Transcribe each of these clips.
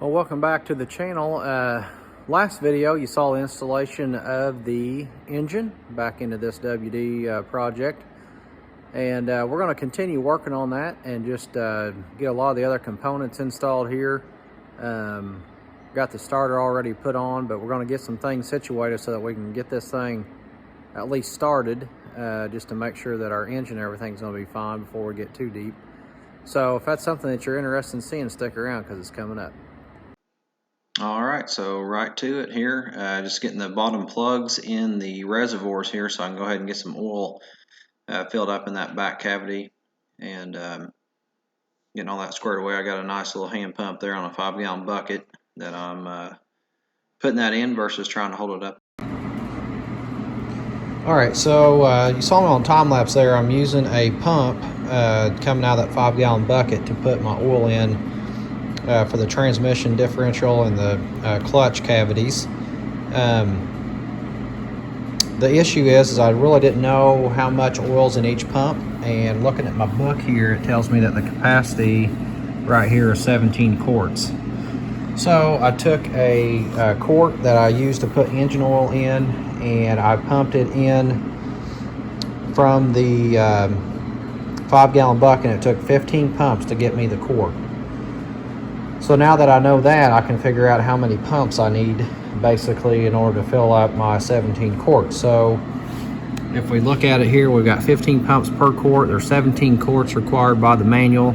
Well, welcome back to the channel. Last video you saw the installation of the engine back into this WD project, and we're going to continue working on that and just get a lot of the other components installed here. Got the starter already put on, but we're going to get some things situated so that we can get this thing at least started, just to make sure that our engine and everything's going to be fine before we get too deep. So if that's something that you're interested in seeing, stick around because it's coming up. All right, so right to it here, just getting the bottom plugs in the reservoirs here so I can go ahead and get some oil filled up in that back cavity and getting all that squared away. I got a nice little hand pump there on a 5-gallon bucket that I'm putting that in versus trying to hold it up. All right, so you saw me on time lapse there. I'm using a pump coming out of that 5-gallon bucket to put my oil in for the transmission differential and the clutch cavities. The issue is I really didn't know how much oil's in each pump, and looking at my book here, it tells me that the capacity right here is 17 quarts. So I took a quart that I used to put engine oil in, and I pumped it in from the 5-gallon bucket, and it took 15 pumps to get me the quart. So now that I know that, I can figure out how many pumps I need basically in order to fill up my 17 quarts. So if we look at it here, we've got 15 pumps per quart. There's 17 quarts required by the manual.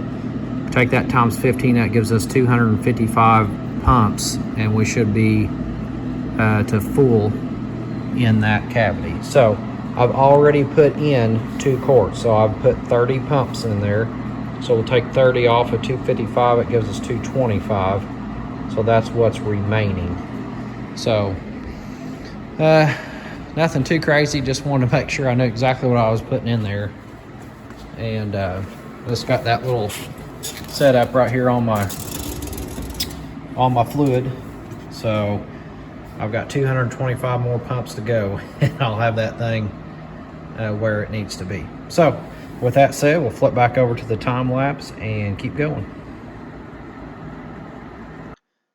Take that times 15, that gives us 255 pumps, and we should be to full in that cavity. So I've already put in 2 quarts, so I've put 30 pumps in there. So we'll take 30 off of 255, it gives us 225. So that's what's remaining. So nothing too crazy, just wanted to make sure I knew exactly what I was putting in there. And just got that little setup right here on my fluid. So I've got 225 more pumps to go, and I'll have that thing where it needs to be. So with that said, we'll flip back over to the time lapse and keep going.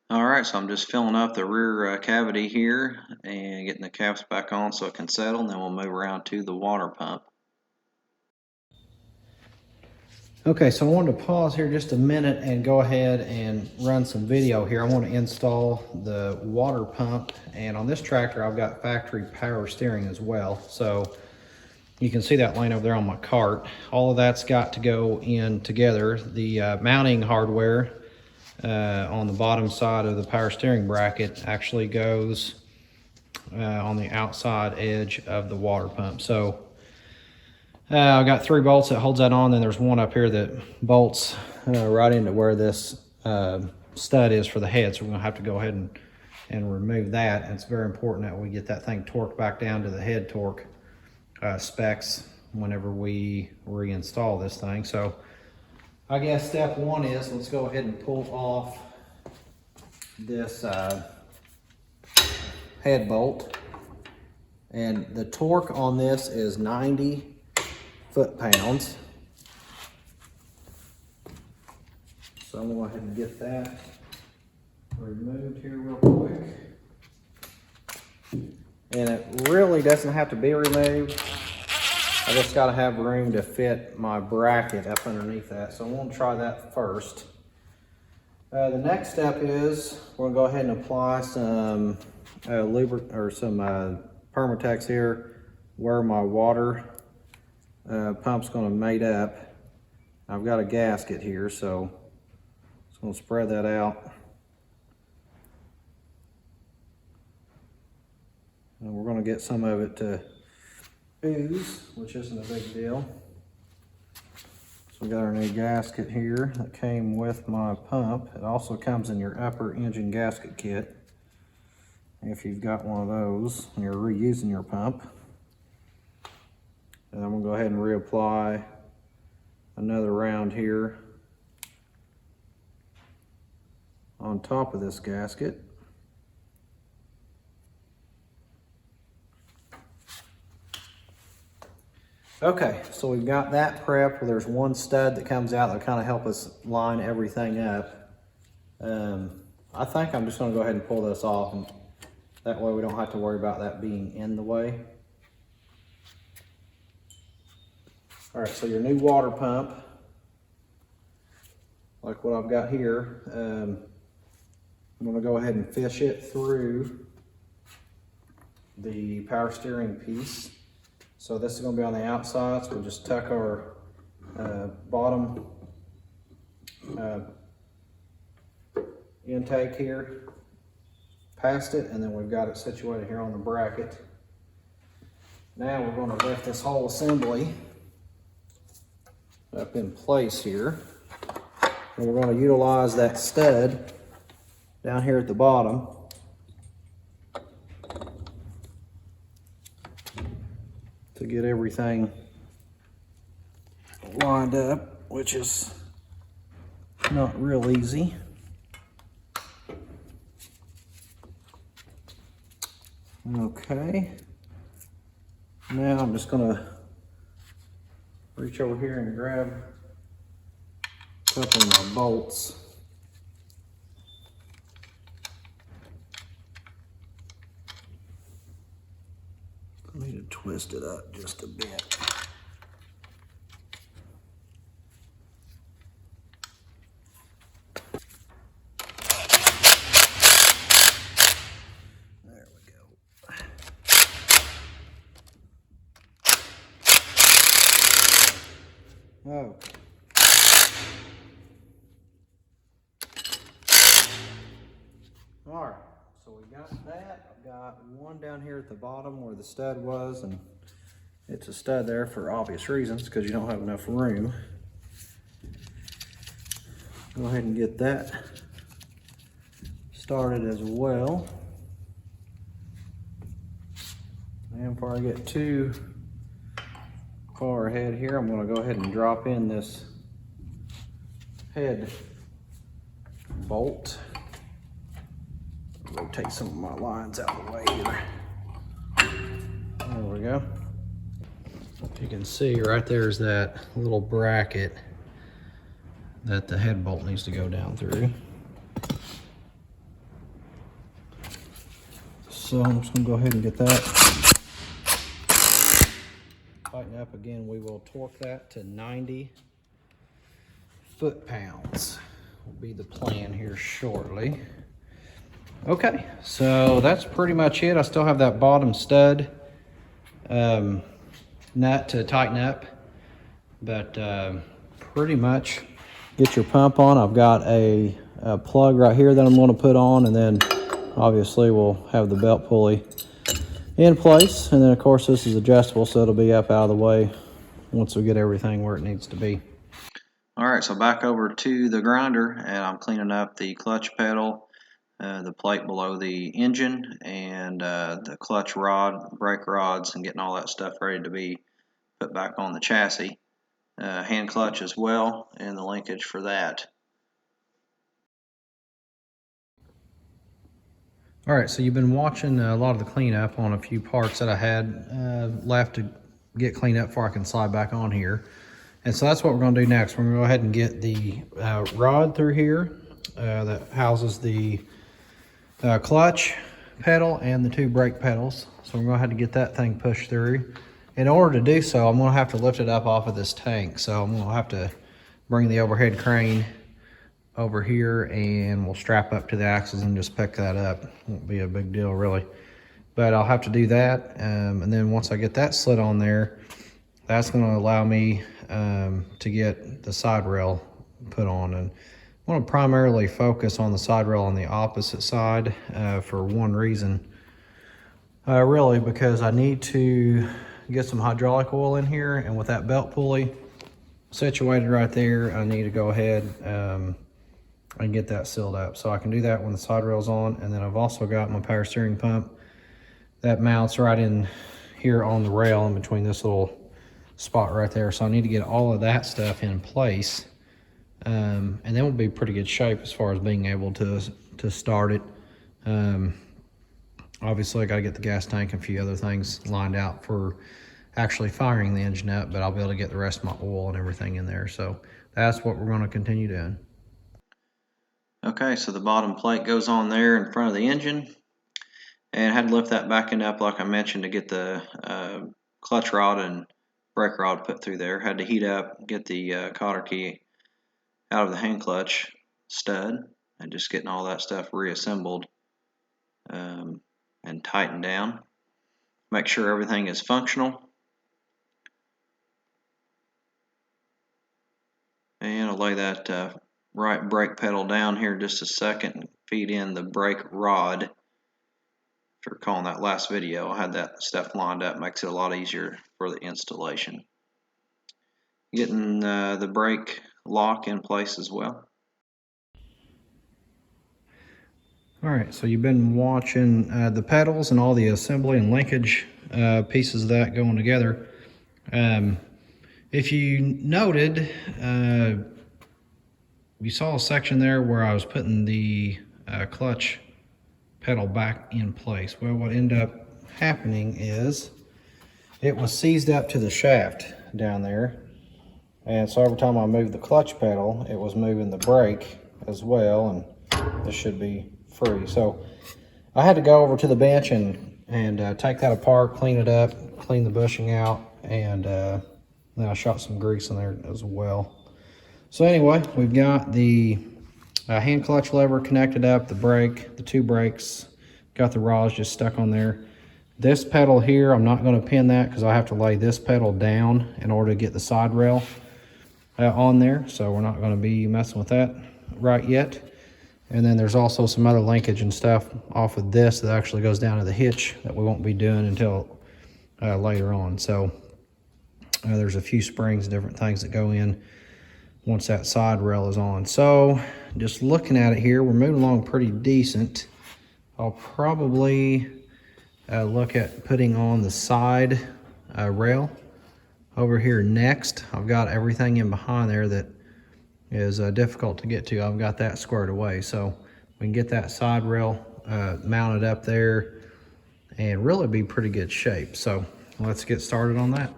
All right, so I'm just filling up the rear cavity here and getting the caps back on so it can settle, and then we'll move around to the water pump. Okay, so I wanted to pause here just a minute and go ahead and run some video here. I want to install the water pump, and on this tractor I've got factory power steering as well. So you can see that laying over there on my cart. All of that's got to go in together. The mounting hardware on the bottom side of the power steering bracket actually goes on the outside edge of the water pump. So I've got 3 bolts that holds that on, then there's one up here that bolts right into where this stud is for the head. So we're gonna have to go ahead and remove that. And it's very important that we get that thing torqued back down to the head torque specs whenever we reinstall this thing. So I guess step 1 is, let's go ahead and pull off this head bolt, and the torque on this is 90 foot-pounds. So I'm gonna go ahead and get that removed here real quick. And it really doesn't have to be removed. I just gotta have room to fit my bracket up underneath that. So I'm gonna try that first. The next step is we're gonna go ahead and apply some lubricant or some Permatex here where my water pump's gonna mate up. I've got a gasket here, so I'm gonna spread that out. And we're going to get some of it to ooze, which isn't a big deal. So we got our new gasket here that came with my pump. It also comes in your upper engine gasket kit, if you've got one of those and you're reusing your pump. And I'm going to go ahead and reapply another round here on top of this gasket. Okay, so we've got that prepped. Where there's one stud that comes out that'll kind of help us line everything up. I think I'm just gonna go ahead and pull this off, and that way we don't have to worry about that being in the way. All right, so your new water pump, like what I've got here, I'm gonna go ahead and fish it through the power steering piece. So this is gonna be on the outside, so we'll just tuck our bottom intake here past it, and then we've got it situated here on the bracket. Now we're gonna lift this whole assembly up in place here. And we're gonna utilize that stud down here at the bottom to get everything lined up, which is not real easy. Okay. Now I'm just gonna reach over here and grab a couple of my bolts. I need to twist it up just a bit. There we go. Oh. All right, so we got that. I've got one down here at the bottom where the stud was, and it's a stud there for obvious reasons because you don't have enough room. Go ahead and get that started as well. And before I get too far ahead here, I'm going to go ahead and drop in this head bolt. Rotate some of my lines out of the way here. There we go. You can see right there's that little bracket that the head bolt needs to go down through. So I'm just gonna go ahead and get that. Tighten up again, we will torque that to 90 foot-pounds. Will be the plan here shortly. Okay, so that's pretty much it. I still have that bottom stud nut to tighten up, but pretty much get your pump on. I've got a plug right here that I'm going to put on, and then obviously we'll have the belt pulley in place, and then of course this is adjustable, so it'll be up out of the way once we get everything where it needs to be. All right, so back over to the grinder, and I'm cleaning up the clutch pedal, the plate below the engine, and the clutch rod, brake rods, and getting all that stuff ready to be put back on the chassis. Hand clutch as well, and the linkage for that. All right, so you've been watching a lot of the cleanup on a few parts that I had left to get cleaned up before I can slide back on here. And so that's what we're going to do next. We're going to go ahead and get the rod through here that houses the clutch pedal and the two brake pedals. So we're going to have to get that thing pushed through. In order to do so, I'm going to have to lift it up off of this tank. So I'm going to have to bring the overhead crane over here, and we'll strap up to the axles and just pick that up. Won't be a big deal really, but I'll have to do that. And then once I get that slid on there, that's going to allow me to get the side rail put on. And I want to primarily focus on the side rail on the opposite side for one reason, really, because I need to get some hydraulic oil in here, and with that belt pulley situated right there, I need to go ahead and get that sealed up. So I can do that when the side rail's on. And then I've also got my power steering pump that mounts right in here on the rail in between this little spot right there. So I need to get all of that stuff in place, and then we'll be in pretty good shape as far as being able to start it. Obviously I got to get the gas tank and a few other things lined out for actually firing the engine up, but I'll be able to get the rest of my oil and everything in there. So that's what we're going to continue doing. Okay, so the bottom plate goes on there in front of the engine, and I had to lift that back end up like I mentioned to get the clutch rod and brake rod put through there. Had to heat up, get the cotter key out of the hand clutch stud, and just getting all that stuff reassembled and tightened down. Make sure everything is functional. And I'll lay that right brake pedal down here just a second and feed in the brake rod. If you're recalling that last video, I had that stuff lined up, makes it a lot easier for the installation. Getting the brake lock in place as well. Alright, so you've been watching the pedals and all the assembly and linkage pieces of that going together. If you noted, you saw a section there where I was putting the clutch pedal back in place. Well, what ended up happening is it was seized up to the shaft down there, and so every time I moved the clutch pedal, it was moving the brake as well, and this should be free. So I had to go over to the bench and take that apart, clean it up, clean the bushing out, and then I shot some grease in there as well. So anyway, we've got the hand clutch lever connected up, the brake, the two brakes, got the rods just stuck on there. This pedal here, I'm not going to pin that because I have to lay this pedal down in order to get the side rail on there. So we're not going to be messing with that right yet. And then there's also some other linkage and stuff off of this that actually goes down to the hitch that we won't be doing until later on. So there's a few springs and different things that go in once that side rail is on. So just looking at it here, we're moving along pretty decent. I'll probably look at putting on the side rail over here next. I've got everything in behind there that is difficult to get to. I've got that squared away, so we can get that side rail mounted up there and really be pretty good shape. So let's get started on that.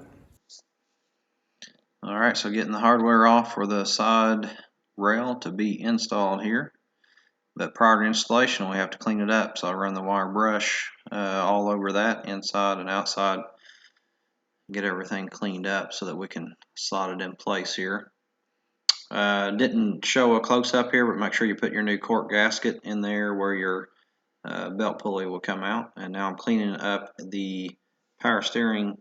All right, so getting the hardware off for the side rail to be installed here. But prior to installation, we have to clean it up. So I run the wire brush all over that, inside and outside. Get everything cleaned up so that we can slot it in place here. Didn't show a close-up here, but make sure you put your new cork gasket in there where your belt pulley will come out. And now I'm cleaning up the power steering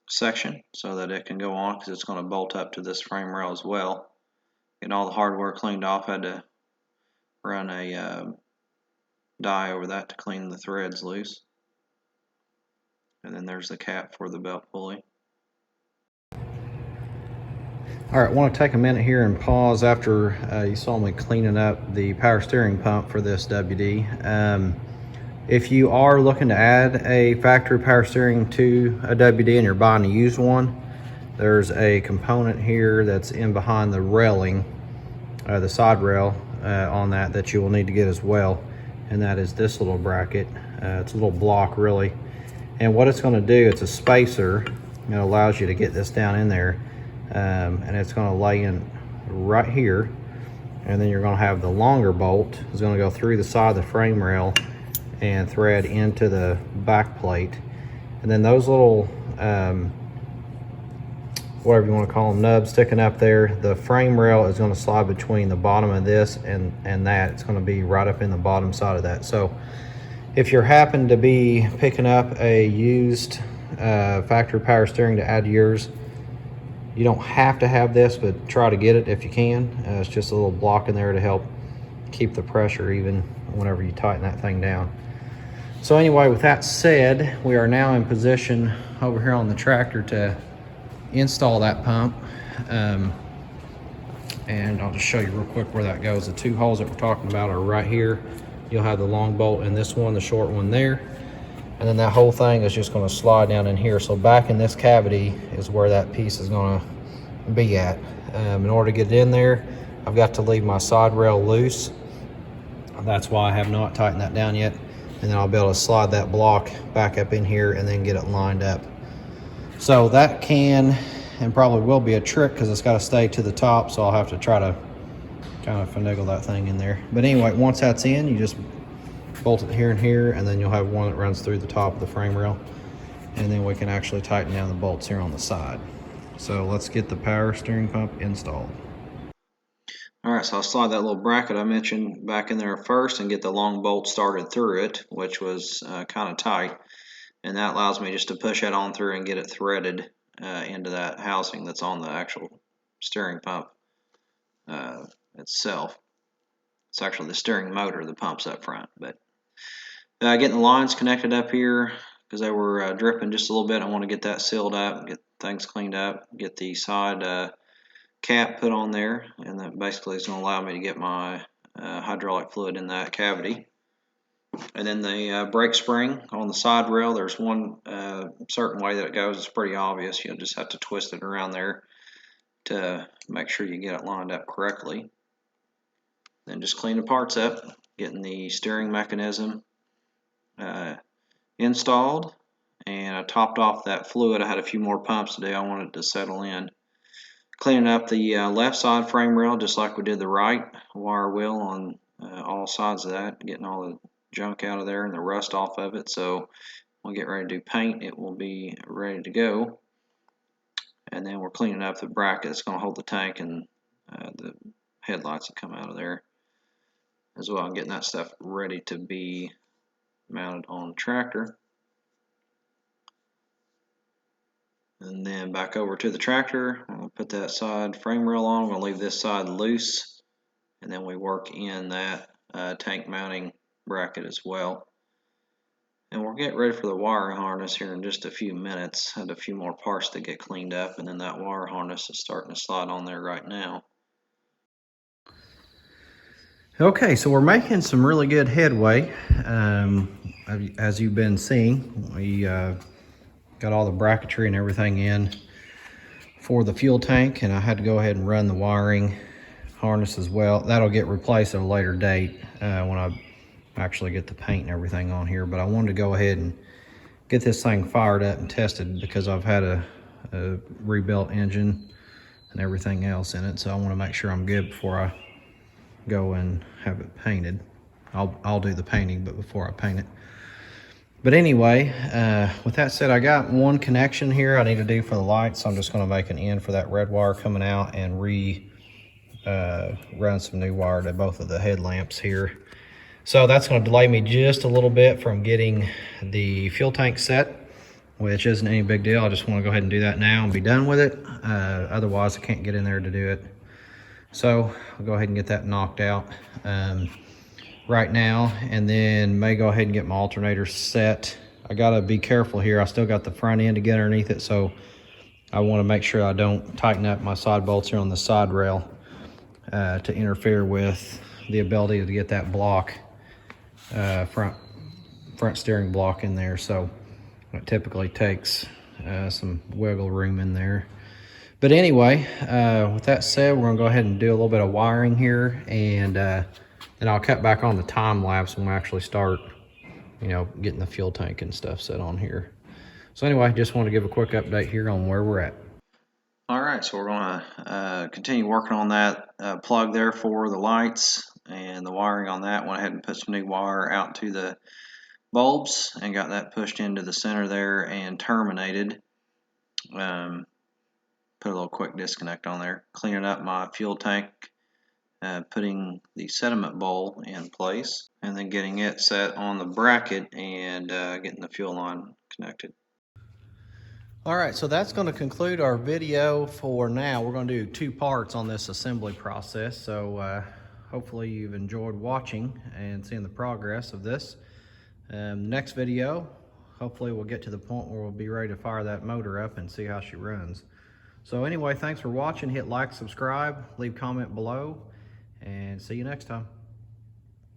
section so that it can go on, because it's going to bolt up to this frame rail as well. Getting all the hardware cleaned off, had to run a dye over that to clean the threads loose. And then there's the cap for the belt pulley. All right, I want to take a minute here and pause after you saw me cleaning up the power steering pump for this WD. If you are looking to add a factory power steering to a WD and you're buying a used one, there's a component here that's in behind the railing, the side rail on that you will need to get as well, and that is this little bracket. It's a little block really, and what it's going to do, it's a spacer. It allows you to get this down in there, and it's going to lay in right here, and then you're going to have the longer bolt is going to go through the side of the frame rail and thread into the back plate, and then those little whatever you want to call them, nubs sticking up there, the frame rail is going to slide between the bottom of this and that. It's going to be right up in the bottom side of that. So if you're happen to be picking up a used factory power steering to add to yours, you don't have to have this, but try to get it if you can. It's just a little block in there to help keep the pressure even whenever you tighten that thing down. So anyway, with that said, we are now in position over here on the tractor to install that pump, and I'll just show you real quick where that goes. The two holes that we're talking about are right here. You'll have the long bolt in this one, the short one there, and then that whole thing is just going to slide down in here. So back in this cavity is where that piece is going to be at. In order to get it in there, I've got to leave my side rail loose. That's why I have not tightened that down yet, and then I'll be able to slide that block back up in here and then get it lined up. So that can and probably will be a trick because it's got to stay to the top, so I'll have to try to kind of finagle that thing in there. But anyway, once that's in, you just bolt it here and here, and then you'll have one that runs through the top of the frame rail, and then we can actually tighten down the bolts here on the side. So let's get the power steering pump installed. All right, so I'll slide that little bracket I mentioned back in there first and get the long bolt started through it, which was kind of tight, and that allows me just to push that on through and get it threaded into that housing that's on the actual steering pump itself. It's actually the steering motor, the pump's up front. But getting the lines connected up here because they were dripping just a little bit. I want to get that sealed up, get things cleaned up, get the side cap put on there, and that basically is going to allow me to get my hydraulic fluid in that cavity. And then the brake spring on the side rail, there's one certain way that it goes. It's pretty obvious. You'll just have to twist it around there to make sure you get it lined up correctly. Then just clean the parts up, getting the steering mechanism installed, and I topped off that fluid. I had a few more pumps to do. I wanted it to settle in. Cleaning up the left side frame rail just like we did the right, wire wheel on all sides of that, getting all the junk out of there and the rust off of it. So we'll get ready to do paint. It will be ready to go. And then we're cleaning up the bracket that's going to hold the tank and the headlights that come out of there as well. I'm getting that stuff ready to be mounted on the tractor. And then back over to the tractor, I'm going to put that side frame rail on. I'm going to leave this side loose, and then we work in that tank mounting bracket as well. And we'll get ready for the wire harness here in just a few minutes. Had a few more parts to get cleaned up, and then that wire harness is starting to slide on there right now. Okay, so we're making some really good headway. As you've been seeing, we got all the bracketry and everything in for the fuel tank, and I had to go ahead and run the wiring harness as well. That'll get replaced at a later date when I actually get the paint and everything on here, but I wanted to go ahead and get this thing fired up and tested because I've had a rebuilt engine and everything else in it, so I want to make sure I'm good before I go and have it painted. I'll do the painting, but before I paint it. But anyway, with that said, I got one connection here I need to do for the lights. So I'm just going to make an end for that red wire coming out and run some new wire to both of the headlamps here. So that's going to delay me just a little bit from getting the fuel tank set, which isn't any big deal. I just want to go ahead and do that now and be done with it. Otherwise, I can't get in there to do it. So I'll go ahead and get that knocked out right now, and then may go ahead and get my alternator set. I gotta be careful here. I still got the front end to get underneath it, so I want to make sure I don't tighten up my side bolts here on the side rail to interfere with the ability to get that block, front steering block in there. So it typically takes some wiggle room in there. But anyway, with that said, we're gonna go ahead and do a little bit of wiring here, and then I'll cut back on the time lapse when we actually start, getting the fuel tank and stuff set on here. So anyway, just want to give a quick update here on where we're at. All right, so we're gonna continue working on that plug there for the lights and the wiring on that. Went ahead and put some new wire out to the bulbs and got that pushed into the center there and terminated. Put a little quick disconnect on there, cleaning up my fuel tank, putting the sediment bowl in place, and then getting it set on the bracket and getting the fuel line connected. All right, so that's going to conclude our video for now. We're going to do 2 parts on this assembly process, so hopefully you've enjoyed watching and seeing the progress of this. Next video, hopefully we'll get to the point where we'll be ready to fire that motor up and see how she runs. So anyway, thanks for watching. Hit like, subscribe, leave comment below, and see you next time.